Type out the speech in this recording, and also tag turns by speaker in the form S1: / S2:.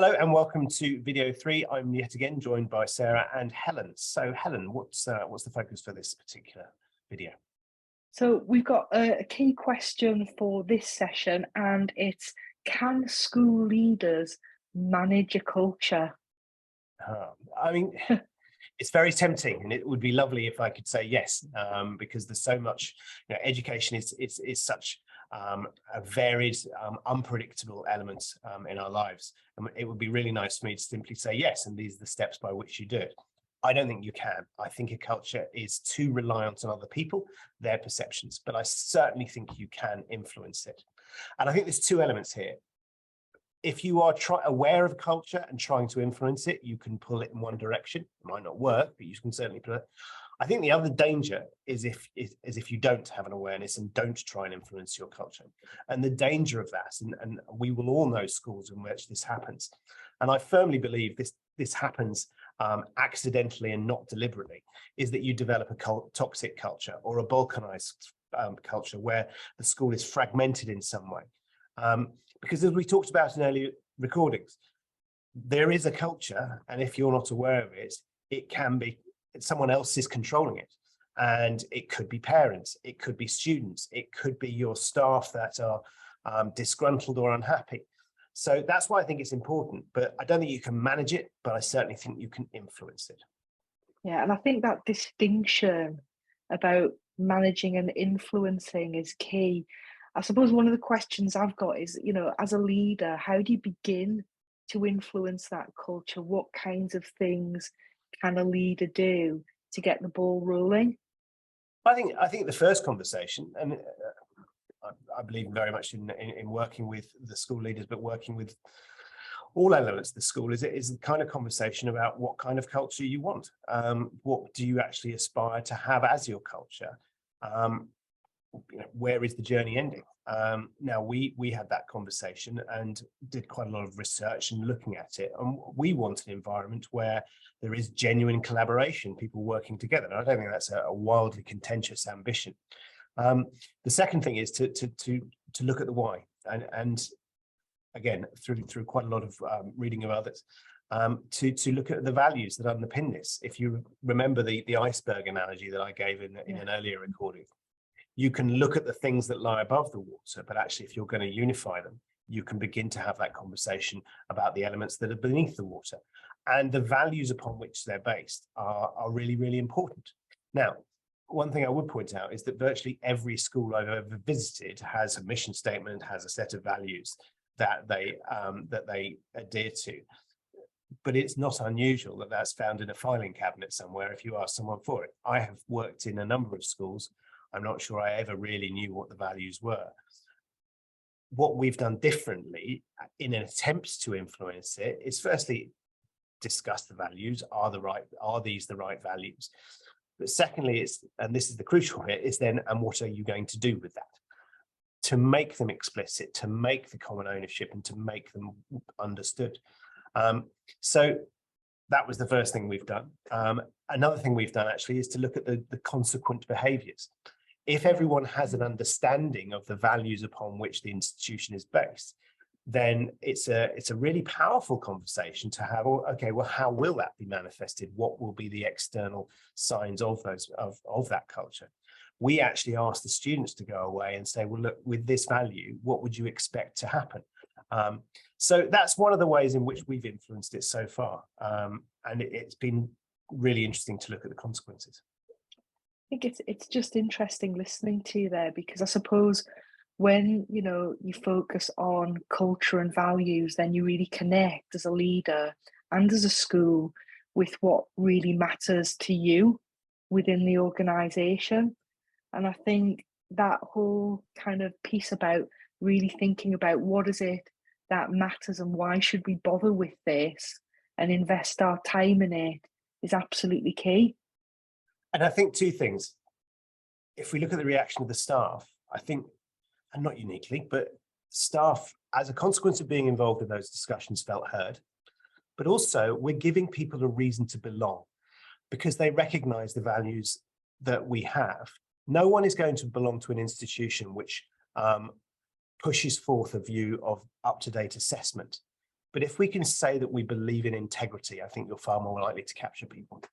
S1: Hello and welcome to video 3. I'm yet again joined by Sarah and Helen. So Helen, what's the focus for this particular video?
S2: So we've got a key question for this session, and it's, can school leaders manage a culture?
S1: I mean, it's very tempting, and it would be lovely if I could say yes, because there's so much. Education is such a varied, unpredictable element in our lives, and it would be really nice for me to simply say yes, and these are the steps by which you do it. I don't think you can. I think a culture is too reliant on other people, their perceptions, but I certainly think you can influence it. And I think there's two elements here. If you are aware of a culture and trying to influence it, you can pull it in one direction. It might not work, but you can certainly pull it. I think the other danger is if you don't have an awareness and don't try and influence your culture. And the danger of that, and we will all know schools in which this happens. And I firmly believe this happens accidentally and not deliberately, is that you develop a toxic culture or a balkanized culture where the school is fragmented in some way. Because as we talked about in earlier recordings, there is a culture, and if you're not aware of it, it can be someone else is controlling it. And it could be parents, it could be students, it could be your staff that are disgruntled or unhappy. So that's why I think it's important, but I don't think you can manage it, but I certainly think you can influence it.
S2: Yeah, and I think that distinction about managing and influencing is key. I suppose one of the questions I've got is, as a leader, how do you begin to influence that culture? What kinds of things can a leader do to get the ball rolling?
S1: I think the first conversation, and I believe very much in working with the school leaders, but working with all elements of the school, is the kind of conversation about what kind of culture you want. What do you actually aspire to have as your culture? Where is the journey ending? Now we had that conversation and did quite a lot of research and looking at it, and we want an environment where there is genuine collaboration, people working together. And I don't think that's a wildly contentious ambition. The second thing is to look at the why, and again through quite a lot of reading of others, to look at the values that underpin this. If you remember the iceberg analogy that I gave in an earlier recording, you can look at the things that lie above the water, but actually if you're going to unify them, you can begin to have that conversation about the elements that are beneath the water. And the values upon which they're based are really, really important. Now, one thing I would point out is that virtually every school I've ever visited has a mission statement, has a set of values that they adhere to. But it's not unusual that that's found in a filing cabinet somewhere if you ask someone for it. I have worked in a number of schools. I'm not sure I ever really knew what the values were. What we've done differently in an attempt to influence it is firstly discuss the values. Are these the right values? But secondly, and this is the crucial bit, is then, and what are you going to do with that? To make them explicit, to make the common ownership, and to make them understood. So that was the first thing we've done. Another thing we've done actually is to look at the consequent behaviours. If everyone has an understanding of the values upon which the institution is based, then it's a really powerful conversation to have. Okay, well, how will that be manifested? What will be the external signs of that culture? We actually asked the students to go away and say, well, look, with this value, what would you expect to happen? So that's one of the ways in which we've influenced it so far. And it's been really interesting to look at the consequences.
S2: I think it's just interesting listening to you there, because I suppose when you focus on culture and values, then you really connect as a leader and as a school with what really matters to you within the organization. And I think that whole kind of piece about really thinking about what is it that matters and why should we bother with this and invest our time in it is absolutely key.
S1: And I think two things. If we look at the reaction of the staff, I think, and not uniquely, but staff, as a consequence of being involved in those discussions, felt heard. But also, we're giving people a reason to belong because they recognize the values that we have. No one is going to belong to an institution which pushes forth a view of up-to-date assessment. But if we can say that we believe in integrity, I think you're far more likely to capture people.